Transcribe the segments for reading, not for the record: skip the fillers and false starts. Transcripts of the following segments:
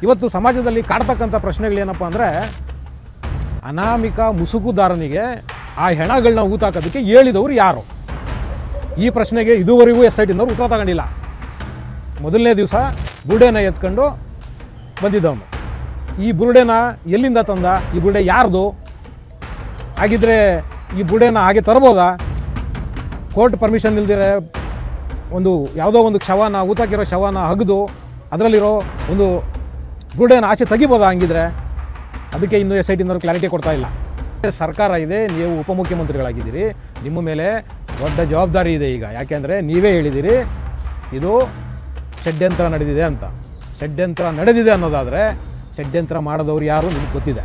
ಇವತ್ತು ಸಮಾಜದಲ್ಲಿ ಕಾಡ್ತಕ್ಕಂಥ ಪ್ರಶ್ನೆಗಳೇನಪ್ಪ ಅಂದರೆ, ಅನಾಮಿಕ ಮುಸುಕುದಾರನಿಗೆ ಆ ಹೆಣಗಳನ್ನ ಊತಾಕೋದಕ್ಕೆ ಹೇಳಿದವರು ಯಾರು? ಈ ಪ್ರಶ್ನೆಗೆ ಇದುವರೆಗೂ SITನವರು ಉತ್ತರ ತಗೊಂಡಿಲ್ಲ. ಮೊದಲನೇ ದಿವಸ ಬುರುಡೆನ ಎತ್ಕೊಂಡು ಬಂದಿದ್ದವನು. ಈ ಬುರುಡೆನ ಎಲ್ಲಿಂದ ತಂದ? ಈ ಬುರುಡೆ ಯಾರ್ದು? ಹಾಗಿದ್ರೆ ಈ ಬುರುಡೆನ ಹಾಗೆ ತರ್ಬೋದಾ? ಕೋರ್ಟ್ ಪರ್ಮಿಷನ್ ಇಲ್ದಿರೆ ಒಂದು ಯಾವುದೋ ಒಂದು ಶವನ, ಊತಾಕಿರೋ ಶವನ ಅಗೆದು ಅದರಲ್ಲಿರೋ ಒಂದು ಬುರುಡೆನ ಆಚೆ ತೆಗಿಬೋದಾ? ಹಂಗಿದ್ರೆ ಅದಕ್ಕೆ ಇನ್ನೂ SITನವರು ಕ್ಲಾರಿಟಿ ಕೊಡ್ತಾ ಇಲ್ಲ. ಸರ್ಕಾರ ಇದೆ, ನೀವು ಉಪಮುಖ್ಯಮಂತ್ರಿಗಳಾಗಿದ್ದೀರಿ, ನಿಮ್ಮ ಮೇಲೆ ದೊಡ್ಡ ಜವಾಬ್ದಾರಿ ಇದೆ ಈಗ. ಯಾಕೆಂದರೆ ನೀವೇ ಹೇಳಿದ್ದೀರಿ ಇದು ಷಡ್ಯಂತ್ರ ನಡೆದಿದೆ ಅಂತ. ಷಡ್ಯಂತ್ರ ನಡೆದಿದೆ ಅನ್ನೋದಾದರೆ ಷಡ್ಯಂತ್ರ ಮಾಡಿದವರು ಯಾರು ನಿಮಗೆ ಗೊತ್ತಿದೆ.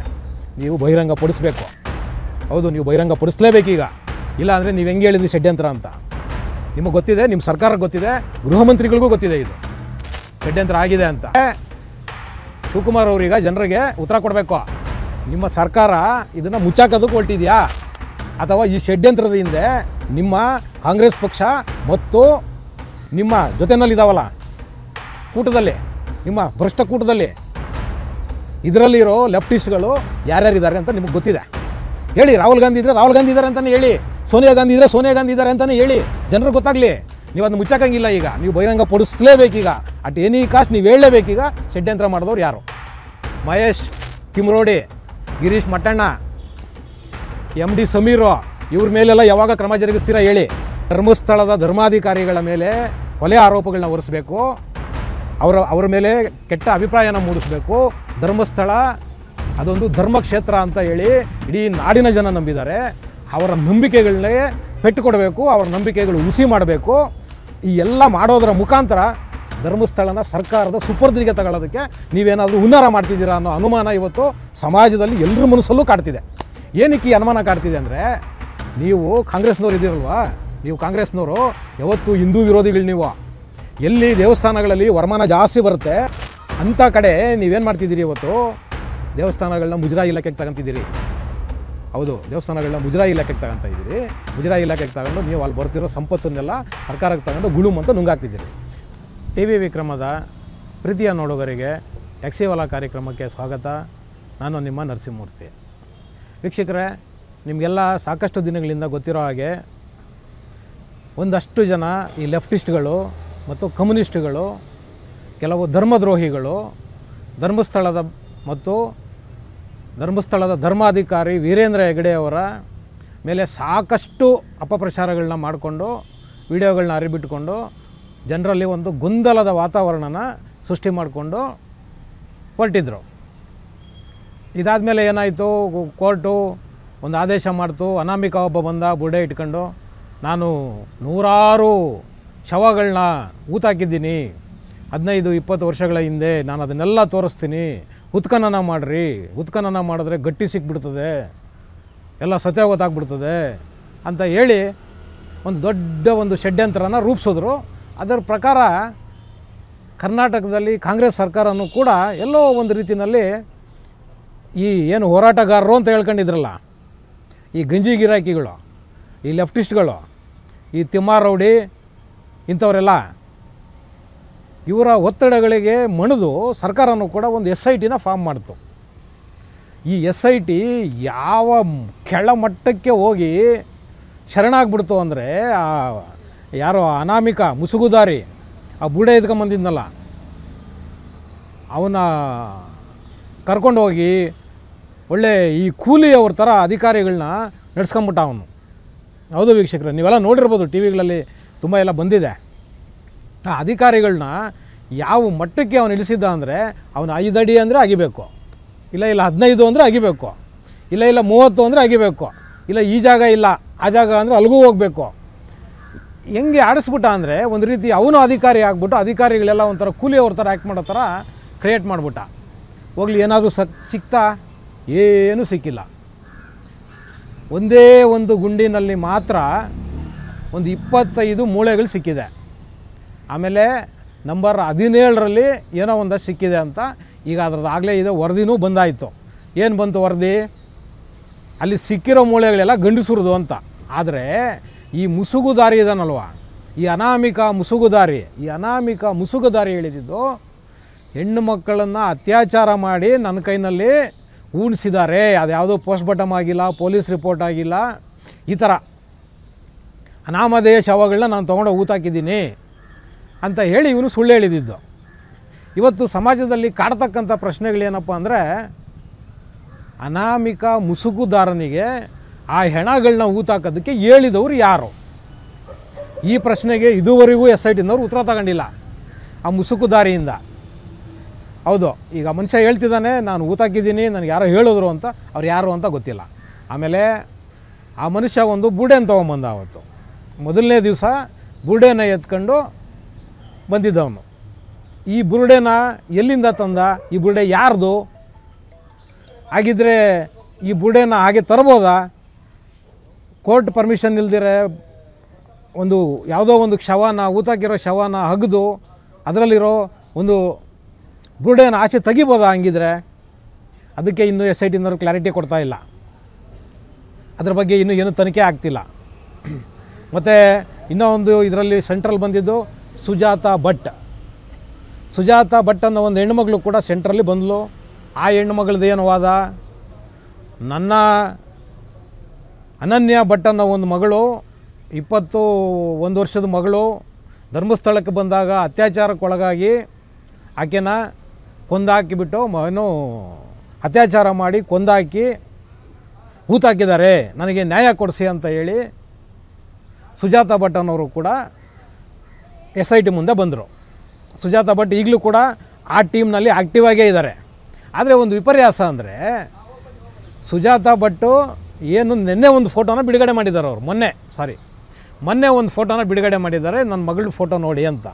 ನೀವು ಬಹಿರಂಗ ಪಡಿಸ್ಬೇಕು. ಹೌದು, ನೀವು ಬಹಿರಂಗ ಪಡಿಸ್ಲೇಬೇಕೀಗ. ಇಲ್ಲ ಅಂದರೆ ನೀವು ಹೆಂಗೆ ಹೇಳಿದ್ರಿ ಷಡ್ಯಂತ್ರ ಅಂತ ನಿಮಗೆ ಗೊತ್ತಿದೆ, ನಿಮ್ಮ ಸರ್ಕಾರಕ್ಕೆ ಗೊತ್ತಿದೆ, ಗೃಹ ಮಂತ್ರಿಗಳಿಗೂ ಗೊತ್ತಿದೆ ಇದು ಷಡ್ಯಂತ್ರ ಆಗಿದೆ ಅಂತ. ಶಿವಕುಮಾರ್ ಅವರೀಗ ಜನರಿಗೆ ಉತ್ತರ ಕೊಡಬೇಕು. ನಿಮ್ಮ ಸರ್ಕಾರ ಇದನ್ನು ಮುಚ್ಚಾಕೋದಕ್ಕೆ ಹೊರಟಿದೆಯಾ, ಅಥವಾ ಈ ಷಡ್ಯಂತ್ರದ ಹಿಂದೆ ನಿಮ್ಮ ಕಾಂಗ್ರೆಸ್ ಪಕ್ಷ ಮತ್ತು ನಿಮ್ಮ ಜೊತೆಯಲ್ಲಿದ್ದಾವಲ್ಲ ಕೂಟದಲ್ಲಿ, ನಿಮ್ಮ ಭ್ರಷ್ಟ ಕೂಟದಲ್ಲಿ, ಇದರಲ್ಲಿರೋ ಲೆಫ್ಟಿಸ್ಟ್ಗಳು ಯಾರ್ಯಾರಿದ್ದಾರೆ ಅಂತ ನಿಮಗೆ ಗೊತ್ತಿದೆ. ಹೇಳಿ. ರಾಹುಲ್ ಗಾಂಧಿ ಇದ್ದರೆ ರಾಹುಲ್ ಗಾಂಧಿ ಇದ್ದಾರೆ ಅಂತಲೇ ಹೇಳಿ, ಸೋನಿಯಾ ಗಾಂಧಿ ಇದ್ದರೆ ಸೋನಿಯಾ ಗಾಂಧಿ ಇದ್ದಾರೆ ಅಂತಲೇ ಹೇಳಿ, ಜನರಿಗೆ ಗೊತ್ತಾಗಲಿ. ನೀವು ಅದನ್ನು ಮುಚ್ಚಾಕಂಗಿಲ್ಲ. ಈಗ ನೀವು ಬಹಿರಂಗ ಪಡಿಸ್ಲೇಬೇಕೀಗ. ಅಟ್ ಎನಿ ಕಾಸ್ಟ್ ನೀವು ಹೇಳಲೇಬೇಕೀಗ ಷಡ್ಯಂತ್ರ ಮಾಡಿದವ್ರು ಯಾರು. ಮಹೇಶ್ ಕಿಮ್ರೋಡಿ, ಗಿರೀಶ್ ಮಟ್ಟಣ್ಣ, MD ಸಮೀರು, ಇವ್ರ ಮೇಲೆಲ್ಲ ಯಾವಾಗ ಕ್ರಮ ಜರುಗಿಸ್ತೀರಾ ಹೇಳಿ. ಧರ್ಮಸ್ಥಳದ ಧರ್ಮಾಧಿಕಾರಿಗಳ ಮೇಲೆ ಕೊಲೆ ಆರೋಪಗಳನ್ನ ಹೊರಿಸಬೇಕು, ಅವರ ಮೇಲೆ ಕೆಟ್ಟ ಅಭಿಪ್ರಾಯನ ಮೂಡಿಸಬೇಕು. ಧರ್ಮಸ್ಥಳ ಅದೊಂದು ಧರ್ಮಕ್ಷೇತ್ರ ಅಂತ ಹೇಳಿ ಇಡೀ ನಾಡಿನ ಜನ ನಂಬಿದ್ದಾರೆ. ಅವರ ನಂಬಿಕೆಗಳನ್ನೇ ಪೆಟ್ಟು ಕೊಡಬೇಕು, ಅವರ ನಂಬಿಕೆಗಳು ಹುಸಿ ಮಾಡಬೇಕು. ಈ ಎಲ್ಲ ಮಾಡೋದರ ಮುಖಾಂತರ ಧರ್ಮಸ್ಥಳನ ಸರ್ಕಾರದ ಸುಪರ್ದಿಗೆ ತಗೊಳ್ಳೋದಕ್ಕೆ ನೀವೇನಾದರೂ ಹುನ್ನಾರ ಮಾಡ್ತಿದ್ದೀರಾ ಅನ್ನೋ ಅನುಮಾನ ಇವತ್ತು ಸಮಾಜದಲ್ಲಿ ಎಲ್ಲರ ಮನಸ್ಸಲ್ಲೂ ಕಾಡ್ತಿದೆ. ಏನಕ್ಕೆ ಈ ಅನುಮಾನ ಕಾಡ್ತಿದೆ ಅಂದರೆ, ನೀವು ಕಾಂಗ್ರೆಸ್ನವ್ರು ಇದ್ದೀರಲ್ವಾ, ನೀವು ಕಾಂಗ್ರೆಸ್ನವರು ಯಾವತ್ತು ಹಿಂದೂ ವಿರೋಧಿಗಳು. ನೀವು ಎಲ್ಲಿ ದೇವಸ್ಥಾನಗಳಲ್ಲಿ ವರಮಾನ ಜಾಸ್ತಿ ಬರುತ್ತೆ ಅಂಥ ಕಡೆ ನೀವೇನು ಮಾಡ್ತಿದ್ದೀರಿ? ಇವತ್ತು ದೇವಸ್ಥಾನಗಳನ್ನ ಮುಜರಾಯಿ ಇಲಾಖೆಗೆ ತಗೊಂತಿದ್ದೀರಿ. ಹೌದು, ದೇವಸ್ಥಾನಗಳನ್ನ ಮುಜರಾಯಿ ಇಲಾಖೆಗೆ ತಗೊತಾ ಇದ್ದೀರಿ. ಮುಜರಾಯಿ ಇಲಾಖೆಗೆ ತಗೊಂಡು ನೀವು ಅಲ್ಲಿ ಬರ್ತಿರೋ ಸಂಪತ್ತನ್ನೆಲ್ಲ ಸರ್ಕಾರಕ್ಕೆ ತಗೊಂಡು ಗುಳುಮ್ ಅಂತ ನುಂಗಾಕ್ತಿದ್ದೀರಿ. TV ವಿಕ್ರಮದ ಪ್ರೀತಿಯ ನೋಡುಗರಿಗೆ ಯಕ್ಷಿವಲ ಕಾರ್ಯಕ್ರಮಕ್ಕೆ ಸ್ವಾಗತ. ನಾನು ನಿಮ್ಮ ನರಸಿಂಹಮೂರ್ತಿ. ವೀಕ್ಷಕರೇ, ನಿಮಗೆಲ್ಲ ಸಾಕಷ್ಟು ದಿನಗಳಿಂದ ಗೊತ್ತಿರೋ ಹಾಗೆ ಒಂದಷ್ಟು ಜನ ಈ ಲೆಫ್ಟಿಸ್ಟ್ಗಳು ಮತ್ತು ಕಮ್ಯುನಿಸ್ಟ್ಗಳು, ಕೆಲವು ಧರ್ಮದ್ರೋಹಿಗಳು ಧರ್ಮಸ್ಥಳದ ಧರ್ಮಾಧಿಕಾರಿ ವೀರೇಂದ್ರ ಹೆಗಡೆ ಅವರ ಮೇಲೆ ಸಾಕಷ್ಟು ಅಪಪ್ರಚಾರಗಳನ್ನ ಮಾಡಿಕೊಂಡು, ವಿಡಿಯೋಗಳನ್ನ ಹರಿಬಿಟ್ಕೊಂಡು ಜನರಲ್ಲಿ ಒಂದು ಗೊಂದಲದ ವಾತಾವರಣನ ಸೃಷ್ಟಿ ಮಾಡಿಕೊಂಡು ಹೊರಟಿದ್ರು. ಇದಾದಮೇಲೆ ಏನಾಯಿತು, ಕೋರ್ಟು ಒಂದು ಆದೇಶ ಮಾಡ್ತು. ಅನಾಮಿಕ ಒಬ್ಬ ಬಂದ ಬುರುಡೆ ಇಟ್ಕೊಂಡು, ನಾನು ನೂರಾರು ಶವಗಳನ್ನ ಊತಾಕಿದ್ದೀನಿ 15-20 ವರ್ಷಗಳ ಹಿಂದೆ, ನಾನು ಅದನ್ನೆಲ್ಲ ತೋರಿಸ್ತೀನಿ, ಉತ್ಖನನ ಮಾಡಿರಿ, ಉತ್ಖನನ ಮಾಡಿದ್ರೆ ಗಟ್ಟಿ ಸಿಕ್ಬಿಡ್ತದೆ, ಎಲ್ಲ ಸತ್ಯ ಗೊತ್ತಾಗ್ಬಿಡ್ತದೆ ಅಂತ ಹೇಳಿ ಒಂದು ದೊಡ್ಡ ಒಂದು ಷಡ್ಯಂತ್ರನ ರೂಪಿಸಿದ್ರು. ಅದರ ಪ್ರಕಾರ ಕರ್ನಾಟಕದಲ್ಲಿ ಕಾಂಗ್ರೆಸ್ ಸರ್ಕಾರನೂ ಕೂಡ ಎಲ್ಲೋ ಒಂದು ರೀತಿಯಲ್ಲಿ ಈ ಏನು ಹೋರಾಟಗಾರರು ಅಂತ ಹೇಳ್ಕೊಂಡಿದ್ರಲ್ಲ, ಈ ಗಂಜಿ ಗಿರಾಕಿಗಳು, ಈ ಲೆಫ್ಟಿಸ್ಟ್ಗಳು, ಈ ತಿಮ್ಮಾರೌಡಿ ಇಂಥವರೆಲ್ಲ, ಇವರ ಒತ್ತಡಗಳಿಗೆ ಮಣಿದು ಸರ್ಕಾರನೂ ಕೂಡ ಒಂದು SITನ ಫಾರ್ಮ್ ಮಾಡ್ತು. ಈ SIT ಯಾವ ಕೆಳಮಟ್ಟಕ್ಕೆ ಹೋಗಿ ಶರಣಾಗ್ಬಿಡ್ತು ಅಂದರೆ, ಯಾರೋ ಅನಾಮಿಕ ಮುಸುಗುದಾರಿ ಆ ಬುರುಡೆ ಎತ್ಕೊಂಬಂದಿದ್ನಲ್ಲ, ಅವನ್ನ ಕರ್ಕೊಂಡು ಹೋಗಿ ಒಳ್ಳೆ ಈ ಕೂಲಿಯವ್ರ ಥರ ಅಧಿಕಾರಿಗಳನ್ನ ನಡೆಸ್ಕೊಂಬಿಟ್ಟ ಅವನು. ಹೌದು ವೀಕ್ಷಕರೇ, ನೀವೆಲ್ಲ ನೋಡಿರ್ಬೋದು, TVಗಳಲ್ಲಿ ತುಂಬ ಎಲ್ಲ ಬಂದಿದೆ. ಆ ಅಧಿಕಾರಿಗಳನ್ನ ಯಾವ ಮಟ್ಟಕ್ಕೆ ಅವನು ಇಳಿಸಿದ್ದ ಅಂದರೆ, ಅವನು 5 ಅಡಿ ಅಂದರೆ ಅಗಿಬೇಕು, ಇಲ್ಲ 15 ಅಂದರೆ ಅಗಿಬೇಕು, ಇಲ್ಲ 30 ಅಂದರೆ ಅಗಿಬೇಕು, ಇಲ್ಲ ಈ ಜಾಗ ಇಲ್ಲ ಆ ಜಾಗ ಅಂದರೆ ಅಲ್ಲಿಗೂ ಹೋಗಬೇಕು. ಹೆಂಗೆ ಆಡಿಸ್ಬಿಟ್ಟ ಅಂದರೆ, ಒಂದು ರೀತಿ ಅವನು ಅಧಿಕಾರಿ ಆಗ್ಬಿಟ್ಟು ಅಧಿಕಾರಿಗಳೆಲ್ಲ ಒಂಥರ ಕೂಲಿಯವ್ರ ಥರ ಆ್ಯಕ್ಟ್ ಮಾಡೋ ಥರ ಕ್ರಿಯೇಟ್ ಮಾಡಿಬಿಟ್ಟ. ಹೋಗ್ಲಿ, ಏನಾದರೂ ಸಿಕ್ತಾ? ಏನೂ ಸಿಕ್ಕಿಲ್ಲ. ಒಂದೇ ಒಂದು ಗುಂಡಿನಲ್ಲಿ ಮಾತ್ರ ಒಂದು 25 ಮೂಳೆಗಳು ಸಿಕ್ಕಿದೆ. ಆಮೇಲೆ ನಂಬರ್ 17ರಲ್ಲಿ ಏನೋ ಒಂದಷ್ಟು ಸಿಕ್ಕಿದೆ ಅಂತ ಈಗ ಅದ್ರದ್ದು ಆಗಲೇ ಇದೆ, ವರದಿನೂ ಬಂದಾಯಿತು. ಏನು ಬಂತು ವರದಿ? ಅಲ್ಲಿ ಸಿಕ್ಕಿರೋ ಮೂಳೆಗಳೆಲ್ಲ ಗಂಡಸರದು ಅಂತ. ಆದರೆ ಈ ಮುಸುಗುದಾರಿ ಇದನ್ನಲ್ವ, ಈ ಅನಾಮಿಕ ಮುಸುಗುದಾರಿ ಹೇಳಿದ್ದು ಹೆಣ್ಣು ಮಕ್ಕಳನ್ನು ಅತ್ಯಾಚಾರ ಮಾಡಿ ನನ್ನ ಕೈನಲ್ಲಿ ಉಣಿಸಿದ್ದಾರೆ. ಅದು ಯಾವುದೋ ಪೋಸ್ಟ್ ಬಾಟಮ್ ಆಗಿಲ್ಲ, ಪೊಲೀಸ್ ರಿಪೋರ್ಟ್ ಆಗಿಲ್ಲ, ಈ ಥರ ಅನಾಮಧೇಯ ಶವಗಳನ್ನ ನಾನು ತೊಗೊಂಡು ಊತಾಕಿದ್ದೀನಿ ಅಂತ ಹೇಳಿ ಇವನು ಸುಳ್ಳು ಹೇಳಿದ್ದು. ಇವತ್ತು ಸಮಾಜದಲ್ಲಿ ಕಾಡ್ತಕ್ಕಂಥ ಪ್ರಶ್ನೆಗಳೇನಪ್ಪ ಅಂದರೆ, ಅನಾಮಿಕ ಮುಸುಕುದಾರನಿಗೆ ಆ ಹೆಣಗಳನ್ನ ಊತಾಕೋದಕ್ಕೆ ಹೇಳಿದವರು ಯಾರು? ಈ ಪ್ರಶ್ನೆಗೆ ಇದುವರೆಗೂ SITನವ್ರು ಉತ್ತರ ತಗೊಂಡಿಲ್ಲ ಆ ಮುಸುಕುದಾರಿಯಿಂದ. ಹೌದು, ಈಗ ಮನುಷ್ಯ ಹೇಳ್ತಿದ್ದಾನೆ ನಾನು ಊತಾಕಿದ್ದೀನಿ, ನನಗೆ ಯಾರೋ ಹೇಳಿದ್ರು ಅಂತ. ಅವ್ರು ಯಾರು ಅಂತ ಗೊತ್ತಿಲ್ಲ. ಆಮೇಲೆ ಆ ಮನುಷ್ಯ ಒಂದು ಬುರುಡೆನ ತೊಗೊಂಬಂದ. ಅವತ್ತು ಮೊದಲನೇ ದಿವಸ ಬುರುಡೆನ ಎತ್ಕೊಂಡು ಬಂದಿದ್ದವನು. ಈ ಬುರುಡೆನ ಎಲ್ಲಿಂದ ತಂದ? ಈ ಬುರುಡೆ ಯಾರ್ದು? ಹಾಗಿದ್ರೆ ಈ ಬುರುಡೆನ ಹಾಗೆ ತರ್ಬೋದಾ? ಕೋರ್ಟ್ ಪರ್ಮಿಷನ್ ಇಲ್ದಿರೆ ಒಂದು ಯಾವುದೋ ಒಂದು ಶವನ, ಊತಾಕಿರೋ ಶವನ ಹಗ್ದು ಅದರಲ್ಲಿರೋ ಒಂದು ಬುರುಡೆನ ಆಚೆ ತೆಗಿಬೋದಾ? ಹಂಗಿದ್ರೆ ಅದಕ್ಕೆ ಇನ್ನೂ SITನವರು ಕ್ಲಾರಿಟಿ ಕೊಡ್ತಾ ಇಲ್ಲ. ಅದ್ರ ಬಗ್ಗೆ ಇನ್ನೂ ಏನೂ ತನಿಖೆ ಆಗ್ತಿಲ್ಲ. ಮತ್ತು ಇನ್ನೂ ಒಂದು ಇದರಲ್ಲಿ ಸೆಂಟ್ರಲ್ ಬಂದಿದ್ದು ಸುಜಾತಾ ಭಟ್. ಸುಜಾತಾ ಭಟ್ ಅನ್ನೋ ಒಂದು ಹೆಣ್ಣುಮಗಳು ಕೂಡ ಸೆಂಟ್ರಲ್ಲಿ ಬಂದಳು. ಆ ಹೆಣ್ಣುಮಗಳದ್ದು ಏನು ವಾದ? ನನ್ನ ಅನನ್ಯ ಭಟ್ ಅನ್ನೋ ಒಂದು ಮಗಳು, 21 ವರ್ಷದ ಮಗಳು, ಧರ್ಮಸ್ಥಳಕ್ಕೆ ಬಂದಾಗ ಅತ್ಯಾಚಾರಕ್ಕೊಳಗಾಗಿ ಆಕೆನ ಕೊಂದಾಕಿಬಿಟ್ಟು ಏನು ಅತ್ಯಾಚಾರ ಮಾಡಿ ಕೊಂದಾಕಿ ಊತಾಕಿದ್ದಾರೆ, ನನಗೆ ನ್ಯಾಯ ಕೊಡಿಸಿ ಅಂತ ಹೇಳಿ ಸುಜಾತಾ ಭಟ್ ಅನ್ನೋರು ಕೂಡ SIT ಮುಂದೆ ಬಂದರು. ಸುಜಾತಾ ಭಟ್ ಈಗಲೂ ಕೂಡ ಆ ಟೀಮ್ನಲ್ಲಿ ಆ್ಯಕ್ಟಿವ್ ಆಗೇ ಇದ್ದಾರೆ. ಆದರೆ ಒಂದು ವಿಪರ್ಯಾಸ ಅಂದರೆ, ಸುಜಾತಾ ಭಟ್ಟು ಏನು ನಿನ್ನೆ ಒಂದು ಫೋಟೋನ ಬಿಡುಗಡೆ ಮಾಡಿದ್ದಾರೆ. ಅವರು ಮೊನ್ನೆ ಒಂದು ಫೋಟೋನ ಬಿಡುಗಡೆ ಮಾಡಿದ್ದಾರೆ, ನನ್ನ ಮಗಳ ಫೋಟೋ ನೋಡಿ ಅಂತ.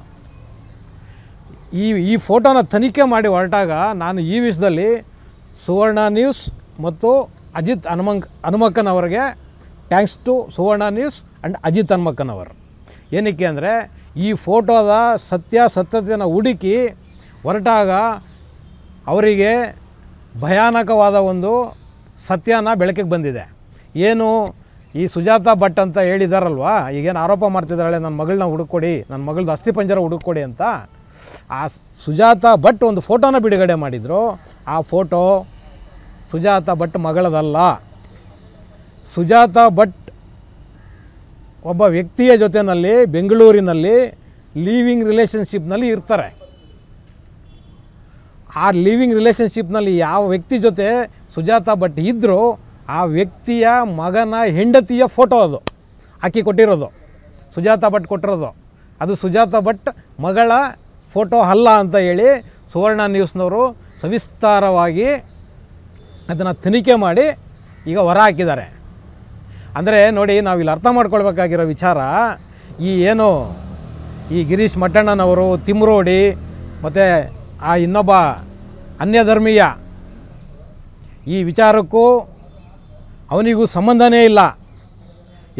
ಈ ಫೋಟೋನ ತನಿಖೆ ಮಾಡಿ ಹೊರಟಾಗ ನಾನು ಈ ವಿಷಯದಲ್ಲಿ ಸುವರ್ಣ ನ್ಯೂಸ್ ಮತ್ತು ಅಜಿತ್ ಹನುಮಕ್ಕನ್ ಅವರಿಗೆ thanks to Suvarna news and Ajit Hanumakkan ಅವರು. ಏನಕ್ಕೆ ಅಂದರೆ, ಈ ಫೋಟೋದ ಸತ್ಯತೆಯನ್ನು ಹುಡುಕಿ ಹೊರಟಾಗ ಅವರಿಗೆ ಭಯಾನಕವಾದ ಒಂದು ಸತ್ಯನ ಬೆಳಕಿಗೆ ಬಂದಿದೆ. ಏನು ಈ ಸುಜಾತಾ ಭಟ್ ಅಂತ ಹೇಳಿದಾರಲ್ವ, ಈಗೇನು ಆರೋಪ ಮಾಡ್ತಿದ್ದಾಳೆ ನನ್ನ ಮಗಳನ್ನ ಹುಡುಕೊಡಿ, ನನ್ನ ಮಗಳದ್ದು ಅಸ್ಥಿಪಂಜರ ಹುಡುಕೊಡಿ ಅಂತ. ಆ ಸುಜಾತಾ ಭಟ್ ಒಂದು ಫೋಟೋನ ಬಿಡುಗಡೆ ಮಾಡಿದರು. ಆ ಫೋಟೋ ಸುಜಾತಾ ಭಟ್ ಮಗಳದಲ್ಲ. ಸುಜಾತಾ ಭಟ್ ಒಬ್ಬ ವ್ಯಕ್ತಿಯ ಜೊತೆಯಲ್ಲಿ ಬೆಂಗಳೂರಿನಲ್ಲಿ ಲೀವಿಂಗ್ ರಿಲೇಷನ್ಶಿಪ್ನಲ್ಲಿ ಇರ್ತಾರೆ. ಆ ಲೀವಿಂಗ್ ರಿಲೇಷನ್ಶಿಪ್ನಲ್ಲಿ ಯಾವ ವ್ಯಕ್ತಿ ಜೊತೆ ಸುಜಾತಾ ಭಟ್ ಇದ್ದರೂ ಆ ವ್ಯಕ್ತಿಯ ಮಗನ ಹೆಂಡತಿಯ ಫೋಟೋ ಅದು ಹಾಕಿ ಕೊಟ್ಟಿರೋದು, ಸುಜಾತಾ ಭಟ್ ಕೊಟ್ಟಿರೋದು. ಅದು ಸುಜಾತಾ ಭಟ್ ಮಗಳ ಫೋಟೋ ಅಲ್ಲ ಅಂತ ಹೇಳಿ ಸುವರ್ಣ ನ್ಯೂಸ್ನವರು ಸವಿಸ್ತಾರವಾಗಿ ಅದನ್ನು ತನಿಖೆ ಮಾಡಿ ಈಗ ಹೊರ ಹಾಕಿದ್ದಾರೆ. ಅಂದರೆ ನೋಡಿ, ನಾವಿಲ್ಲಿ ಅರ್ಥ ಮಾಡ್ಕೊಳ್ಬೇಕಾಗಿರೋ ವಿಚಾರ, ಈ ಗಿರೀಶ್ ಮಟ್ಟಣ್ಣನವರು, ತಿಮ್ರೋಡಿ ಮತ್ತು ಆ ಇನ್ನೊಬ್ಬ ಅನ್ಯಧರ್ಮೀಯ, ಈ ವಿಚಾರಕ್ಕೂ ಅವನಿಗೂ ಸಂಬಂಧನೇ ಇಲ್ಲ.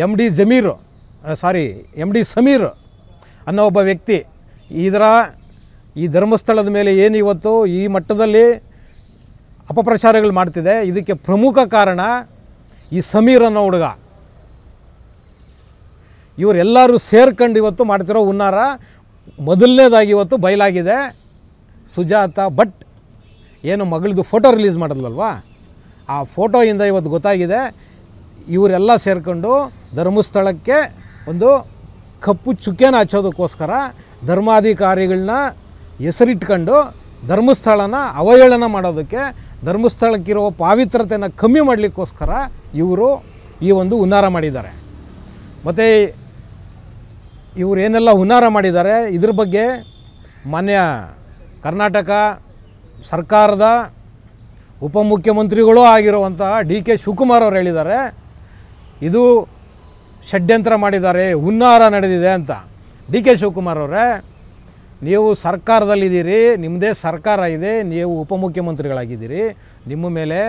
MD ಸಮೀರ್ ಅನ್ನೋ ಒಬ್ಬ ವ್ಯಕ್ತಿ ಈ ಧರ್ಮಸ್ಥಳದ ಮೇಲೆ ಏನು ಇವತ್ತು ಈ ಮಟ್ಟದಲ್ಲಿ ಅಪಪ್ರಚಾರಗಳು ಮಾಡ್ತಿದೆ, ಇದಕ್ಕೆ ಪ್ರಮುಖ ಕಾರಣ ಈ ಸಮೀರ್ ಅನ್ನೋ ಹುಡುಗ. ಇವರೆಲ್ಲರೂ ಸೇರ್ಕೊಂಡು ಇವತ್ತು ಮಾಡ್ತಿರೋ ಹುನ್ನಾರ. ಮೊದಲನೇದಾಗಿ ಇವತ್ತು ಬಯಲಾಗಿದೆ. ಸುಜಾತಾ ಭಟ್ ಏನು ಮಗಳದು ಫೋಟೋ ರಿಲೀಸ್ ಮಾಡಿದ್ಲಲ್ವ, ಆ ಫೋಟೋಯಿಂದ ಇವತ್ತು ಗೊತ್ತಾಗಿದೆ ಇವರೆಲ್ಲ ಸೇರಿಕೊಂಡು ಧರ್ಮಸ್ಥಳಕ್ಕೆ ಒಂದು ಕಪ್ಪು ಚುಕ್ಕೆನ ಹಚ್ಚೋದಕ್ಕೋಸ್ಕರ ಧರ್ಮಾಧಿಕಾರಿಗಳನ್ನ ಹೆಸರಿಟ್ಕೊಂಡು ಧರ್ಮಸ್ಥಳನ ಅವಹೇಳನ ಮಾಡೋದಕ್ಕೆ, ಧರ್ಮಸ್ಥಳಕ್ಕಿರುವ ಪಾವಿತ್ರತೆಯನ್ನು ಕಮ್ಮಿ ಮಾಡಲಿಕ್ಕೋಸ್ಕರ ಇವರು ಈ ಒಂದು ಹುನ್ನಾರ ಮಾಡಿದ್ದಾರೆ. ಮತ್ತು ಇವರೇನೆಲ್ಲ ಹುನ್ನಾರ ಮಾಡಿದ್ದಾರೆ ಇದ್ರ ಬಗ್ಗೆ ಮಾನ್ಯ ಕರ್ನಾಟಕ ಸರ್ಕಾರದ ಉಪಮುಖ್ಯಮಂತ್ರಿಗಳೂ ಆಗಿರುವಂಥ DK ಶಿವಕುಮಾರ್ ಅವರು ಹೇಳಿದ್ದಾರೆ, ಇದು ಷಡ್ಯಂತ್ರ ಮಾಡಿದ್ದಾರೆ, ಹುನ್ನಾರ ನಡೆದಿದೆ ಅಂತ. DK ಶಿವಕುಮಾರ್ ಅವರೇ, ನೀವು ಸರ್ಕಾರದಲ್ಲಿದ್ದೀರಿ, ನಿಮ್ಮದೇ ಸರ್ಕಾರ ಇದೆ, ನೀವು ಉಪಮುಖ್ಯಮಂತ್ರಿಗಳಾಗಿದ್ದೀರಿ, ನಿಮ್ಮ ಮೇಲೆ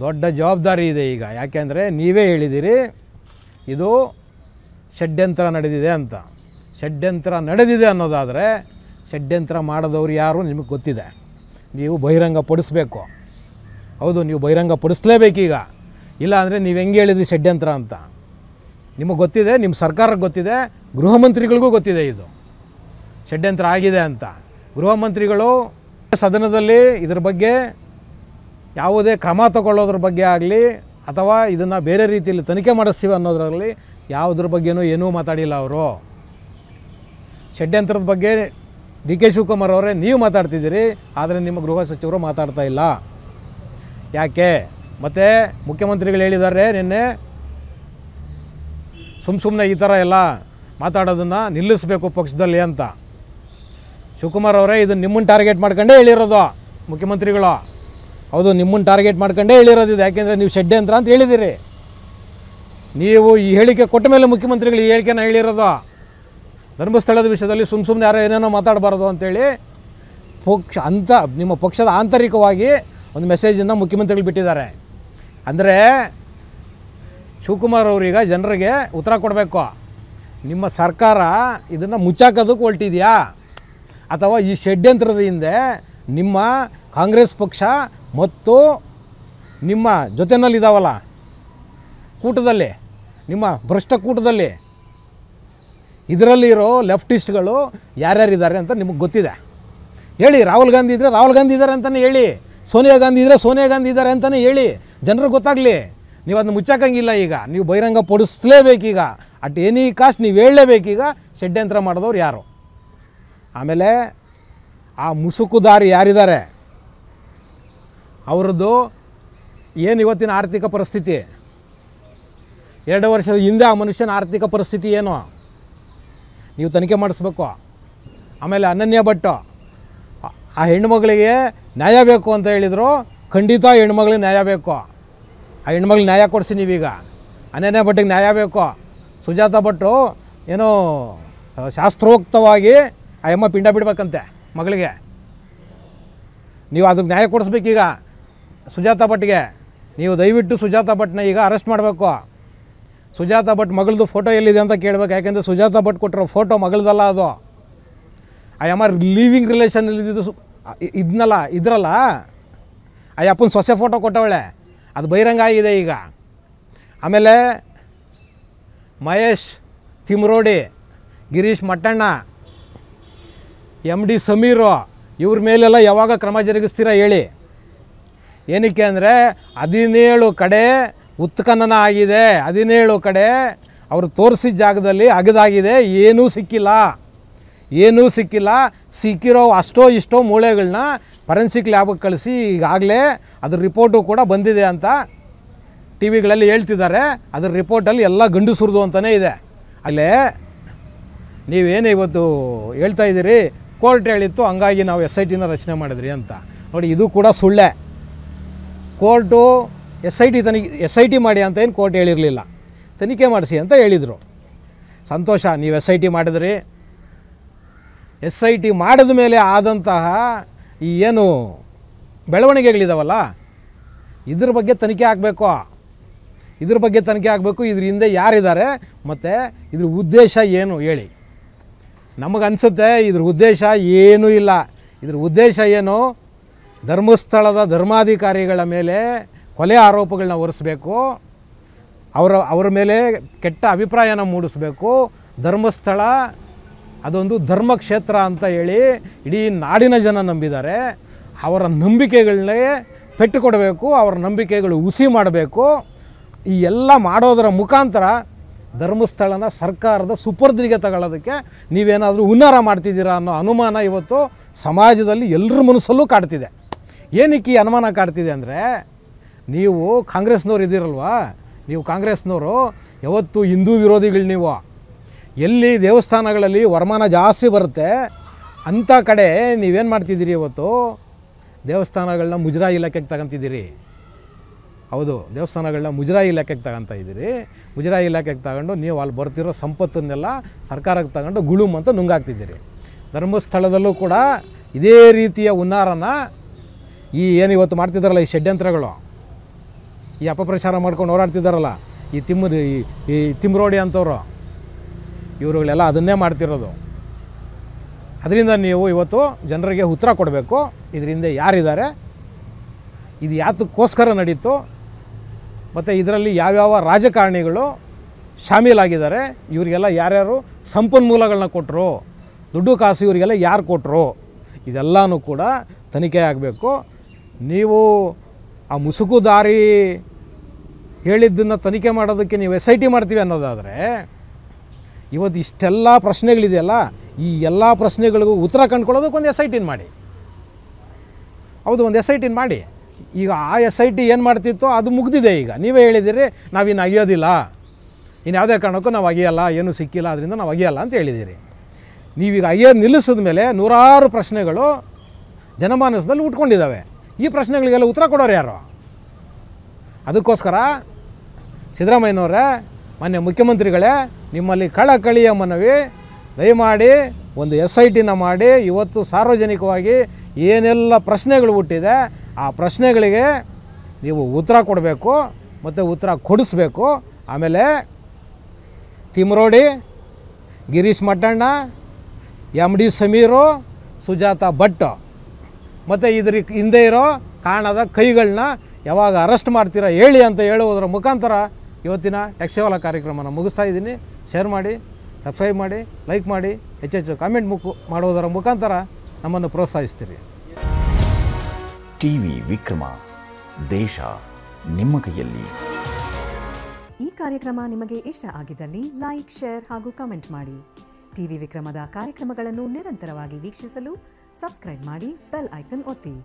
ದೊಡ್ಡ ಜವಾಬ್ದಾರಿ ಇದೆ ಈಗ. ಯಾಕೆಂದರೆ ನೀವೇ ಹೇಳಿದ್ದೀರಿ ಇದು ಷಡ್ಯಂತ್ರ ನಡೆದಿದೆ ಅಂತ. ಷಡ್ಯಂತ್ರ ನಡೆದಿದೆ ಅನ್ನೋದಾದರೆ ಷಡ್ಯಂತ್ರ ಮಾಡಿದವರು ಯಾರು ನಿಮಗೆ ಗೊತ್ತಿದೆ, ನೀವು ಬಹಿರಂಗಪಡಿಸ್ಬೇಕು. ಹೌದು, ನೀವು ಬಹಿರಂಗಪಡಿಸ್ಲೇಬೇಕೀಗ, ಇಲ್ಲ ಅಂದರೆ ನೀವು ಹೆಂಗೆ ಹೇಳಿದ್ರಿ ಷಡ್ಯಂತ್ರ ಅಂತ. ನಿಮಗೆ ಗೊತ್ತಿದೆ, ನಿಮ್ಮ ಸರ್ಕಾರಕ್ಕೆ ಗೊತ್ತಿದೆ, ಗೃಹ ಮಂತ್ರಿಗಳಿಗೂ ಗೊತ್ತಿದೆ ಇದು ಷಡ್ಯಂತ್ರ ಆಗಿದೆ ಅಂತ. ಗೃಹ ಮಂತ್ರಿಗಳು ಸದನದಲ್ಲಿ ಇದರ ಬಗ್ಗೆ ಯಾವುದೇ ಕ್ರಮ ತಗೊಳ್ಳೋದ್ರ ಬಗ್ಗೆ ಆಗಲಿ ಅಥವಾ ಇದನ್ನು ಬೇರೆ ರೀತಿಯಲ್ಲಿ ತನಿಖೆ ಮಾಡಿಸ್ತೀವಿ ಅನ್ನೋದರಲ್ಲಿ ಯಾವುದ್ರ ಬಗ್ಗೆನೂ ಏನೂ ಮಾತಾಡಿಲ್ಲ ಅವರು. ಷಡ್ಯಂತ್ರದ ಬಗ್ಗೆ ಡಿ ಕೆ ಶಿವಕುಮಾರ್ ಅವರೇ ನೀವು ಮಾತಾಡ್ತಿದ್ದೀರಿ, ಆದರೆ ನಿಮ್ಮ ಗೃಹ ಸಚಿವರು ಮಾತಾಡ್ತಾ ಇಲ್ಲ. ಯಾಕೆ? ಮತ್ತು ಮುಖ್ಯಮಂತ್ರಿಗಳು ಹೇಳಿದ್ದಾರೆ ನಿನ್ನೆ ಸುಮ್ಮನೆ ಈ ಥರ ಎಲ್ಲ ಮಾತಾಡೋದನ್ನು ನಿಲ್ಲಿಸಬೇಕು ಪಕ್ಷದಲ್ಲಿ ಅಂತ. ಶಿವಕುಮಾರ್ ಅವರೇ ಇದು ನಿಮ್ಮನ್ನು ಟಾರ್ಗೆಟ್ ಮಾಡ್ಕೊಂಡೇ ಹೇಳಿರೋದು ಮುಖ್ಯಮಂತ್ರಿಗಳು. ಹೌದು, ನಿಮ್ಮನ್ನು ಟಾರ್ಗೆಟ್ ಮಾಡ್ಕೊಂಡೇ ಹೇಳಿರೋದು ಇದು. ಯಾಕೆಂದರೆ ನೀವು ಷಡ್ಯಂತ್ರ ಅಂತ ಹೇಳಿದ್ದೀರಿ. ನೀವು ಈ ಹೇಳಿಕೆ ಕೊಟ್ಟ ಮೇಲೆ ಮುಖ್ಯಮಂತ್ರಿಗಳು ಈ ಹೇಳಿಕೆನ ಹೇಳಿರೋದು. ಧರ್ಮಸ್ಥಳದ ವಿಷಯದಲ್ಲಿ ಸುಮ್ಮನೆ ಯಾರೋ ಏನೇನೋ ಮಾತಾಡಬಾರ್ದು ಅಂಥೇಳಿ ನಿಮ್ಮ ಪಕ್ಷದ ಆಂತರಿಕವಾಗಿ ಒಂದು ಮೆಸೇಜನ್ನು ಮುಖ್ಯಮಂತ್ರಿಗಳು ಬಿಟ್ಟಿದ್ದಾರೆ. ಅಂದರೆ ಶಿವಕುಮಾರ್ ಅವರೀಗ ಜನರಿಗೆ ಉತ್ತರ ಕೊಡಬೇಕು. ನಿಮ್ಮ ಸರ್ಕಾರ ಇದನ್ನು ಮುಚ್ಚಾಕೋದಕ್ಕೆ ಹೊರಟಿದೆಯಾ ಅಥವಾ ಈ ಷಡ್ಯಂತ್ರದ ಹಿಂದೆ ನಿಮ್ಮ ಕಾಂಗ್ರೆಸ್ ಪಕ್ಷ ಮತ್ತು ನಿಮ್ಮ ಜೊತೆಯಲ್ಲಿದ್ದಾವಲ್ಲ ಕೂಟದಲ್ಲಿ, ನಿಮ್ಮ ಭ್ರಷ್ಟ ಕೂಟದಲ್ಲಿ ಇದರಲ್ಲಿರೋ ಲೆಫ್ಟಿಸ್ಟ್ಗಳು ಯಾರ್ಯಾರಿದ್ದಾರೆ ಅಂತ ನಿಮಗೆ ಗೊತ್ತಿದೆ. ಹೇಳಿ, ರಾಹುಲ್ ಗಾಂಧಿ ಇದ್ದರೆ ರಾಹುಲ್ ಗಾಂಧಿ ಇದ್ದಾರೆ ಅಂತಲೇ ಹೇಳಿ, ಸೋನಿಯಾ ಗಾಂಧಿ ಇದ್ದರೆ ಸೋನಿಯಾ ಗಾಂಧಿ ಇದ್ದಾರೆ ಅಂತಲೇ ಹೇಳಿ, ಜನರಿಗೆ ಗೊತ್ತಾಗಲಿ. ನೀವು ಅದನ್ನು ಮುಚ್ಚಾಕಂಗಿಲ್ಲ. ಈಗ ನೀವು ಬಹಿರಂಗ ಪಡಿಸಲೇಬೇಕೀಗ, ಅಟ್ ಎನಿ ಕಾಸ್ಟ್ ನೀವು ಹೇಳಲೇಬೇಕೀಗ ಷಡ್ಯಂತ್ರ ಮಾಡಿದವ್ರು ಯಾರು. ಆಮೇಲೆ ಆ ಮುಸುಕುದಾರಿ ಯಾರಿದ್ದಾರೆ ಅವ್ರದ್ದು ಏನು ಇವತ್ತಿನ ಆರ್ಥಿಕ ಪರಿಸ್ಥಿತಿ, 2 ವರ್ಷದ ಹಿಂದೆ ಆ ಮನುಷ್ಯನ ಆರ್ಥಿಕ ಪರಿಸ್ಥಿತಿ ಏನು ನೀವು ತನಿಖೆ ಮಾಡಿಸ್ಬೇಕು. ಆಮೇಲೆ ಅನನ್ಯ ಭಟ್ ಆ ಹೆಣ್ಮಗಳಿಗೆ ನ್ಯಾಯ ಬೇಕು ಅಂತ ಹೇಳಿದರು. ಖಂಡಿತ ಹೆಣ್ಮಗಳಿಗೆ ನ್ಯಾಯ ಬೇಕು. ಆ ಹೆಣ್ಮಗಳಿಗೆ ನ್ಯಾಯ ಕೊಡಿಸಿ ನೀವೀಗ. ಅನನ್ಯ ಭಟ್ಟಿಗೆ ನ್ಯಾಯ ಬೇಕು. ಸುಜಾತ ಭಟ್ಟು ಏನೋ ಶಾಸ್ತ್ರೋಕ್ತವಾಗಿ ಆ ಅಮ್ಮ ಪಿಂಡ ಬಿಡಬೇಕಂತೆ ಮಗಳಿಗೆ. ನೀವು ಅದಕ್ಕೆ ನ್ಯಾಯ ಕೊಡಿಸ್ಬೇಕೀಗ ಸುಜಾತ ಭಟ್ಗೆ. ನೀವು ದಯವಿಟ್ಟು ಸುಜಾತ ಭಟ್ನ ಈಗ ಅರೆಸ್ಟ್ ಮಾಡಬೇಕು. ಸುಜಾತ ಭಟ್ ಮಗಳದು ಫೋಟೋ ಎಲ್ಲಿದೆ ಅಂತ ಕೇಳಬೇಕು. ಯಾಕೆಂದರೆ ಸುಜಾತ ಭಟ್ ಕೊಟ್ಟಿರೋ ಫೋಟೋ ಮಗಳದಲ್ಲ ಅದು. ಆ ಅಮ್ಮ ಲಿವಿಂಗ್ ರಿಲೇಷನಲ್ಲಿ ಇದ್ರಲ್ಲ ಆ ಅಪ್ಪನ ಸೊಸೆ ಫೋಟೋ ಕೊಟ್ಟವಳೆ, ಅದು ಬಹಿರಂಗ ಆಗಿದೆ ಈಗ. ಆಮೇಲೆ ಮಹೇಶ್ ತಿಮ್ರೋಡಿ, ಗಿರೀಶ್ ಮಟ್ಟಣ್ಣ, MD ಸಮೀರು ಇವ್ರ ಮೇಲೆಲ್ಲ ಯಾವಾಗ ಕ್ರಮ ಜರುಗಿಸ್ತೀರಾ ಹೇಳಿ. ಏನಕ್ಕೆ ಅಂದರೆ 17 ಕಡೆ ಉತ್ಖನನ ಆಗಿದೆ, 17 ಕಡೆ ಅವರು ತೋರಿಸಿದ ಜಾಗದಲ್ಲಿ ಅಗದಾಗಿದೆ, ಏನೂ ಸಿಕ್ಕಿಲ್ಲ. ಸಿಕ್ಕಿರೋ ಅಷ್ಟೋ ಇಷ್ಟೋ ಮೂಳೆಗಳನ್ನ ಫರೆನ್ಸಿಕ್ ಲ್ಯಾಬಿಗೆ ಕಳಿಸಿ ಈಗಾಗಲೇ ಅದ್ರ ರಿಪೋರ್ಟು ಕೂಡ ಬಂದಿದೆ ಅಂತ ಟಿ ವಿಗಳಲ್ಲಿ ಹೇಳ್ತಿದ್ದಾರೆ. ಅದ್ರ ರಿಪೋರ್ಟಲ್ಲಿ ಎಲ್ಲ ಗಂಡಸುರಿದು ಅಂತಲೇ ಇದೆ. ಅಲ್ಲೇ ನೀವೇನು ಇವತ್ತು ಹೇಳ್ತಾ ಇದ್ದೀರಿ, ಕೋರ್ಟ್ ಹೇಳಿತ್ತು ಹಂಗಾಗಿ ನಾವು SITನ ರಚನೆ ಮಾಡಿದ್ರಿ ಅಂತ. ನೋಡಿ, ಇದು ಕೂಡ ಸುಳ್ಳೆ. ಕೋರ್ಟು SIT ಮಾಡಿ ಅಂತ ಏನು ಕೋರ್ಟ್ ಹೇಳಿರಲಿಲ್ಲ, ತನಿಖೆ ಮಾಡಿಸಿ ಅಂತ ಹೇಳಿದರು. ಸಂತೋಷ, ನೀವು SIT ಮಾಡಿದ್ರಿ. SIT ಮಾಡಿದ ಮೇಲೆ ಆದಂತಹ ಈ ಏನು ಬೆಳವಣಿಗೆಗಳಿದಾವಲ್ಲ ಇದ್ರ ಬಗ್ಗೆ ತನಿಖೆ ಆಗಬೇಕು. ಇದ್ರ ಹಿಂದೆ ಯಾರಿದ್ದಾರೆ ಮತ್ತು ಇದ್ರ ಉದ್ದೇಶ ಏನು ಹೇಳಿ. ನಮಗನ್ಸುತ್ತೆ ಇದ್ರ ಉದ್ದೇಶ ಏನೂ ಇಲ್ಲ. ಇದ್ರ ಉದ್ದೇಶ ಏನು, ಧರ್ಮಸ್ಥಳದ ಧರ್ಮಾಧಿಕಾರಿಗಳ ಮೇಲೆ ಕೊಲೆ ಆರೋಪಗಳನ್ನ ಹೊರಿಸಬೇಕು, ಅವರ ಮೇಲೆ ಕೆಟ್ಟ ಅಭಿಪ್ರಾಯನ ಮೂಡಿಸಬೇಕು. ಧರ್ಮಸ್ಥಳ ಅದೊಂದು ಧರ್ಮಕ್ಷೇತ್ರ ಅಂತ ಹೇಳಿ ಇಡೀ ನಾಡಿನ ಜನ ನಂಬಿದ್ದಾರೆ. ಅವರ ನಂಬಿಕೆಗಳನ್ನೇ ಪೆಟ್ಟು ಕೊಡಬೇಕು, ಅವರ ನಂಬಿಕೆಗಳು ಹುಸಿ ಮಾಡಬೇಕು. ಈ ಎಲ್ಲ ಮಾಡೋದರ ಮುಖಾಂತರ ಧರ್ಮಸ್ಥಳನ ಸರ್ಕಾರದ ಸುಪರ್ದಿಗೆ ತಗೊಳ್ಳೋದಕ್ಕೆ ನೀವೇನಾದರೂ ಹುನ್ನಾರ ಮಾಡ್ತಿದ್ದೀರಾ ಅನ್ನೋ ಅನುಮಾನ ಇವತ್ತು ಸಮಾಜದಲ್ಲಿ ಎಲ್ಲರ ಮನಸ್ಸಲ್ಲೂ ಕಾಡ್ತಿದೆ. ಏನಕ್ಕೆ ಈ ಅನುಮಾನ ಕಾಡ್ತಿದೆ ಅಂದರೆ, ನೀವು ಕಾಂಗ್ರೆಸ್ನವ್ರು ಇದ್ದೀರಲ್ವಾ, ನೀವು ಕಾಂಗ್ರೆಸ್ನವರು ಯಾವತ್ತು ಹಿಂದೂ ವಿರೋಧಿಗಳು. ನೀವು ಎಲ್ಲಿ ದೇವಸ್ಥಾನಗಳಲ್ಲಿ ವರಮಾನ ಜಾಸ್ತಿ ಬರುತ್ತೆ ಅಂಥ ಕಡೆ ನೀವೇನು ಮಾಡ್ತಿದ್ದೀರಿ, ಇವತ್ತು ದೇವಸ್ಥಾನಗಳನ್ನ ಮುಜರಾಯಿ ಇಲಾಖೆಗೆ ತಗೊಂತಿದ್ದೀರಿ. ಹೌದು, ದೇವಸ್ಥಾನಗಳನ್ನ ಮುಜರಾಯಿ ಇಲಾಖೆಗೆ ತಗೊತಾ ಇದ್ದೀರಿ. ಮುಜರಾಯಿ ಇಲಾಖೆಗೆ ತಗೊಂಡು ನೀವು ಅಲ್ಲಿ ಬರ್ತಿರೋ ಸಂಪತ್ತನ್ನೆಲ್ಲ ಸರ್ಕಾರಕ್ಕೆ ತಗೊಂಡು ಗುಳುಮ್ ಅಂತ ನುಂಗಾಕ್ತಿದ್ದೀರಿ. ಧರ್ಮಸ್ಥಳದಲ್ಲೂ ಕೂಡ ಇದೇ ರೀತಿಯ ಹುನ್ನಾರನ ಈ ಏನು ಇವತ್ತು ಮಾಡ್ತಿದ್ದಾರಲ್ಲ ಈ ಷಡ್ಯಂತ್ರಗಳು, ಈ ಅಪಪ್ರಚಾರ ಮಾಡ್ಕೊಂಡು ಹೋರಾಡ್ತಿದ್ದಾರಲ್ಲ ಈ ತಿಮ್ರೋಡಿ ಅಂಥವ್ರು, ಇವರುಗಳೆಲ್ಲ ಅದನ್ನೇ ಮಾಡ್ತಿರೋದು. ಅದರಿಂದ ನೀವು ಇವತ್ತು ಜನರಿಗೆ ಉತ್ತರ ಕೊಡಬೇಕು. ಇದರಿಂದ ಯಾರಿದ್ದಾರೆ, ಇದು ಯಾತಕ್ಕೋಸ್ಕರ ನಡೀತು, ಮತ್ತು ಇದರಲ್ಲಿ ಯಾವ್ಯಾವ ರಾಜಕಾರಣಿಗಳು ಶಾಮೀಲಾಗಿದ್ದಾರೆ, ಇವರಿಗೆಲ್ಲ ಯಾರ್ಯಾರು ಸಂಪನ್ಮೂಲಗಳನ್ನ ಕೊಟ್ಟರು, ದುಡ್ಡು ಕಾಸು ಇವರಿಗೆಲ್ಲ ಯಾರು ಕೊಟ್ಟರು, ಇದೆಲ್ಲನೂ ಕೂಡ ತನಿಖೆ ಆಗಬೇಕು. ನೀವು ಆ ಮುಸುಕು ದಾರಿ ಹೇಳಿದ್ದನ್ನು ತನಿಖೆ ಮಾಡೋದಕ್ಕೆ ನೀವು SIT ಮಾಡ್ತೀವಿ ಅನ್ನೋದಾದರೆ, ಇವತ್ತು ಇಷ್ಟೆಲ್ಲ ಪ್ರಶ್ನೆಗಳಿದೆಯಲ್ಲ, ಈ ಎಲ್ಲ ಪ್ರಶ್ನೆಗಳಿಗೂ ಉತ್ತರ ಕಂಡುಕೊಳ್ಳೋದಕ್ಕೆ ಒಂದು SIT ಮಾಡಿ. ಹೌದು, ಒಂದು SIT ಮಾಡಿ. ಈಗ ಆ SIT ಏನು ಮಾಡ್ತಿತ್ತೋ ಅದು ಮುಗ್ದಿದೆ. ಈಗ ನೀವೇ ಹೇಳಿದ್ದೀರಿ ನಾವಿನ್ನು ಅಗಿಯೋದಿಲ್ಲ, ಇನ್ನು ಯಾವುದೇ ಕಾರಣಕ್ಕೂ ನಾವು ಅಗಿಯಲ್ಲ, ಏನೂ ಸಿಕ್ಕಿಲ್ಲ, ಅದರಿಂದ ನಾವು ಅಗಿಯಲ್ಲ ಅಂತ ಹೇಳಿದ್ದೀರಿ. ನೀವೀಗ ಅಗಿಯೋದು ನಿಲ್ಲಿಸಿದ ಮೇಲೆ ನೂರಾರು ಪ್ರಶ್ನೆಗಳು ಜನಮಾನಸದಲ್ಲಿ ಉಟ್ಕೊಂಡಿದ್ದಾವೆ. ಈ ಪ್ರಶ್ನೆಗಳಿಗೆಲ್ಲ ಉತ್ತರ ಕೊಡೋರು ಯಾರು? ಅದಕ್ಕೋಸ್ಕರ ಸಿದ್ದರಾಮಯ್ಯನವರೇ, ಮಾನ್ಯ ಮುಖ್ಯಮಂತ್ರಿಗಳೇ, ನಿಮ್ಮಲ್ಲಿ ಕಳಕಳಿಯ ಮನವಿ, ದಯಮಾಡಿ ಒಂದು SITನ ಮಾಡಿ ಇವತ್ತು ಸಾರ್ವಜನಿಕವಾಗಿ ಏನೆಲ್ಲ ಪ್ರಶ್ನೆಗಳು ಹುಟ್ಟಿದೆ ಆ ಪ್ರಶ್ನೆಗಳಿಗೆ ನೀವು ಉತ್ತರ ಕೊಡಬೇಕು ಮತ್ತು ಉತ್ತರ ಕೊಡಿಸ್ಬೇಕು. ಆಮೇಲೆ ತಿಮ್ರೋಡಿ, ಗಿರೀಶ್ ಮಟ್ಟಣ್ಣ, MD ಸಮೀರು, ಸುಜಾತ ಭಟ್ ಮತ್ತು ಇದ್ರ ಹಿಂದೆ ಇರೋ ಕಾಣದ ಕೈಗಳನ್ನ ಯಾವಾಗ ಅರೆಸ್ಟ್ ಮಾಡ್ತೀರಾ ಹೇಳಿ ಅಂತ ಹೇಳುವುದರ ಮುಖಾಂತರ ಇವತ್ತಿನ ಟೆಕ್ಸೇವಾಲ ಕಾರ್ಯಕ್ರಮನ ಮುಗಿಸ್ತಾ ಇದ್ದೀನಿ. ಶೇರ್ ಮಾಡಿ, ಸಬ್ಸ್ಕ್ರೈಬ್ ಮಾಡಿ, ಲೈಕ್ ಮಾಡಿ, ಹೆಚ್ಚೆಚ್ಚು ಕಾಮೆಂಟ್ ಮಾಡೋದರ ಮುಖಾಂತರ ನಮ್ಮನ್ನು ಪ್ರೋತ್ಸಾಹಿಸ್ತೀರಿ. ಟಿವಿ ವಿಕ್ರಮ, ದೇಶ ನಿಮ್ಮ ಕೈಯಲ್ಲಿ. ಈ ಕಾರ್ಯಕ್ರಮ ನಿಮಗೆ ಇಷ್ಟ ಆಗಿದ್ದಲ್ಲಿ ಲೈಕ್, ಶೇರ್ ಹಾಗೂ ಕಮೆಂಟ್ ಮಾಡಿ. ಟಿವಿ ವಿಕ್ರಮದ ಕಾರ್ಯಕ್ರಮಗಳನ್ನು ನಿರಂತರವಾಗಿ ವೀಕ್ಷಿಸಲು ಸಬ್ಸ್ಕ್ರೈಬ್ ಮಾಡಿ, ಬೆಲ್ ಐಕನ್ ಒತ್ತಿ.